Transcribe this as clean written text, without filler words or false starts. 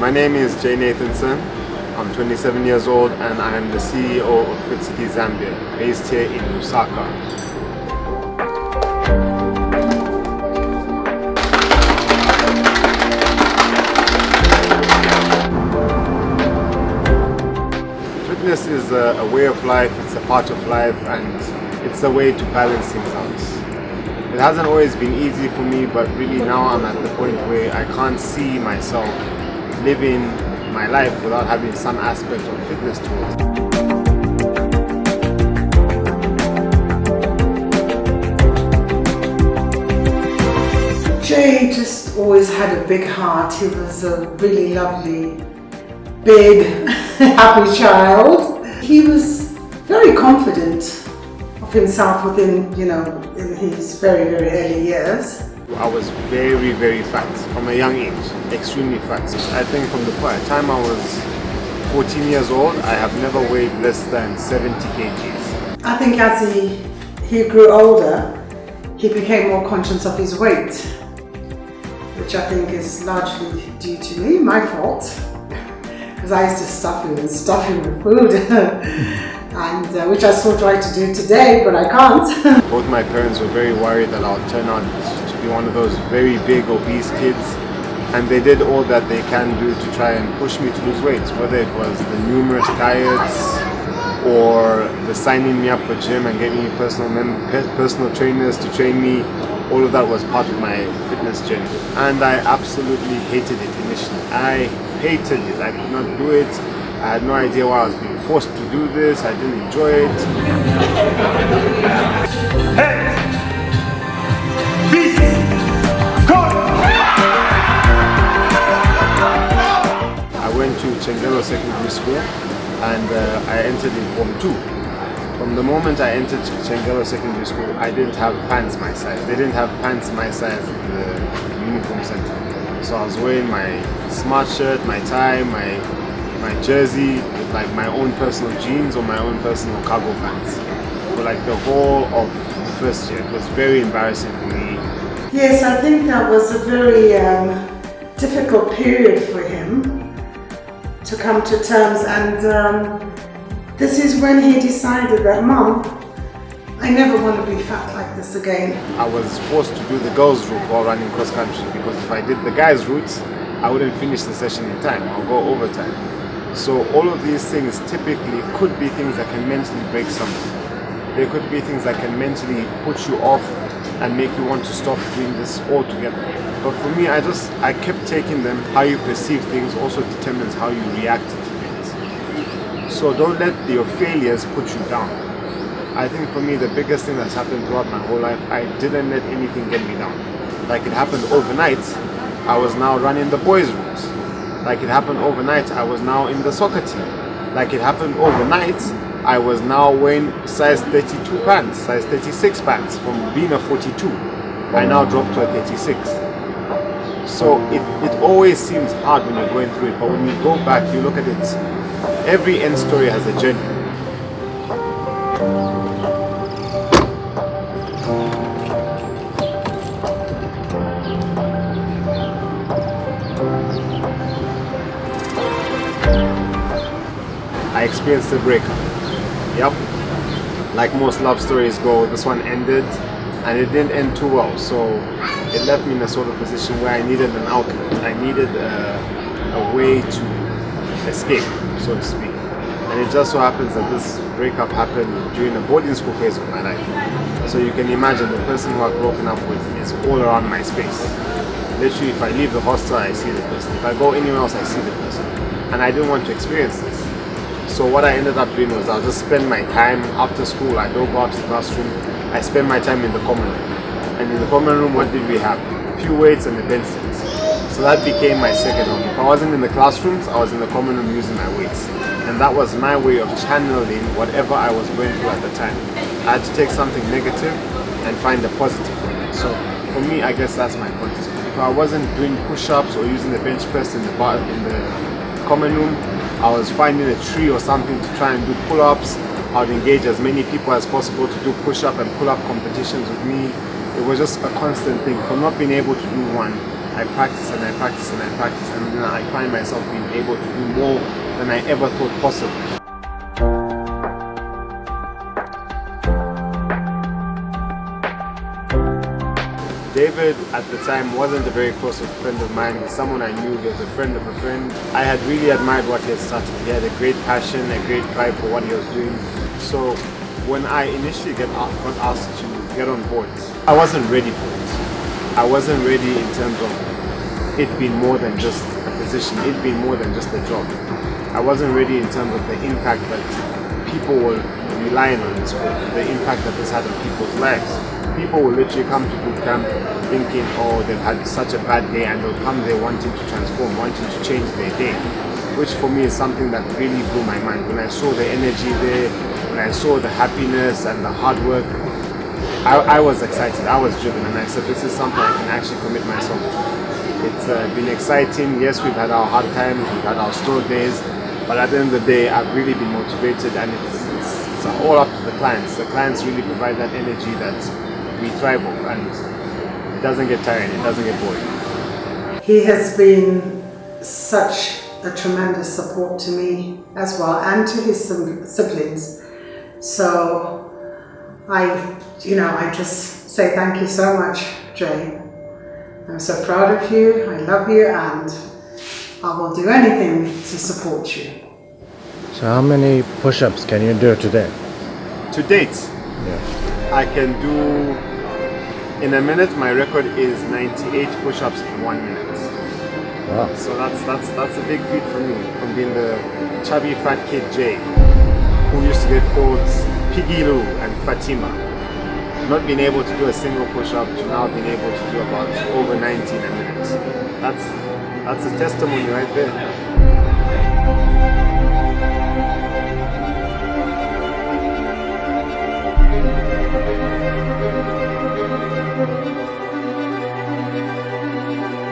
My name is Nathanson. I'm 27 years old and I am the CEO of FitCity Zambia, based here in Lusaka. Fitness is a way of life, it's a part of life, and it's a way to balance things out. It hasn't always been easy for me, but really now I'm at the point where I can't see myself living my life without having some aspect of fitness towards it. Jay just always had a big heart. He was a really lovely, big, happy child. He was very confident of himself within, in his very, very early years. I was very, very fat from a young age, extremely fat. I think from the time I was 14 years old, I have never weighed less than 70 kgs. I think as he grew older, he became more conscious of his weight, which I think is largely due to me, my fault, because I used to stuff him with food, and which I still try to do today, but I can't. Both my parents were very worried that I'll turn out to be one of those very big obese kids, and they did all that they can do to try and push me to lose weight, whether it was the numerous diets or the signing me up for gym and getting me personal trainers to train me. All of that was part of my fitness journey, and I absolutely hated it initially. I hated it. I could not do it. I had no idea why I was being forced to do this. I didn't enjoy it. Hey! Feet! I went to Chengelo Secondary School and I entered in Form 2. From the moment I entered Chengelo Secondary School, I didn't have pants my size. They didn't have pants my size in the uniform center. So I was wearing my smart shirt, my tie, my jersey, with like my own personal jeans or my own personal cargo pants for like the whole of the first year. It was very embarrassing for me. Yes, I think that was a very difficult period for him to come to terms, and this is when he decided that, Mom, I never want to be fat like this again. I was forced to do the girls' route while running cross country, because if I did the guys' routes, I wouldn't finish the session in time. I'll go overtime. So all of these things typically could be things that can mentally break someone. They could be things that can mentally put you off and make you want to stop doing this altogether. But for me, I kept taking them. How you perceive things also determines how you react to things. So don't let your failures put you down. I think for me, the biggest thing that's happened throughout my whole life, I didn't let anything get me down. Like it happened overnight, I was now running the boys' route. Like it happened overnight, I was now in the soccer team. Like it happened overnight, I was now wearing size 32 pants, size 36 pants. From being a 42, I now dropped to a 36. So it always seems hard when you're going through it, but when you go back, you look at it, every end story has a journey. I experienced a breakup. Yep. Like most love stories go, this one ended and it didn't end too well. So it left me in a sort of position where I needed an outlet. I needed a way to escape, so to speak. And it just so happens that this breakup happened during a boarding school phase of my life. So you can imagine the person who I've broken up with is all around my space. Literally, if I leave the hostel, I see the person. If I go anywhere else, I see the person. And I didn't want to experience this. So what I ended up doing was I'll just spend my time after school. I don't go out to the classroom. I spend my time in the common room. And in the common room, what did we have? A few weights and a bench set. So that became my second home. If I wasn't in the classrooms, I was in the common room using my weights. And that was my way of channeling whatever I was going through at the time. I had to take something negative and find a positive in it. So for me, I guess that's my point. If I wasn't doing push-ups or using the bench press in the common room, I was finding a tree or something to try and do pull-ups. I would engage as many people as possible to do push-up and pull-up competitions with me. It was just a constant thing. From not being able to do one, I practice and I practice and I practice, and then I find myself being able to do more than I ever thought possible. David at the time wasn't a very close friend of mine. He's someone I knew. He was a friend of a friend. I had really admired what he had started. He had a great passion, a great drive for what he was doing. So when I initially got asked to get on board, I wasn't ready for it. I wasn't ready in terms of it being more than just a position, it being more than just a job. I wasn't ready in terms of the impact that people were relying on this for, the impact that this had on people's lives. People will literally come to Bootcamp thinking, oh, they've had such a bad day, and they'll come there wanting to transform, wanting to change their day, which for me is something that really blew my mind. When I saw the energy there, when I saw the happiness and the hard work, I was excited, I was driven, and I said, this is something I can actually commit myself to. It's been exciting. Yes, we've had our hard times, we've had our slow days, but at the end of the day, I've really been motivated, and it's all up to the clients. The clients really provide that energy that we thrive on, and it doesn't get tiring, it doesn't get boring. He has been such a tremendous support to me as well, and to his siblings. So I just say thank you so much, Jay. I'm so proud of you, I love you, and I will do anything to support you. So how many push-ups can you do today? To date, Yeah. I can do, in a minute, my record is 98 push-ups in 1 minute. Wow. So that's a big feat for me, from being the chubby fat kid Jay, who used to get called Piggy Lou and Fatima. Not being able to do a single push-up to now being able to do about over 90 in a minute. That's a testimony right there.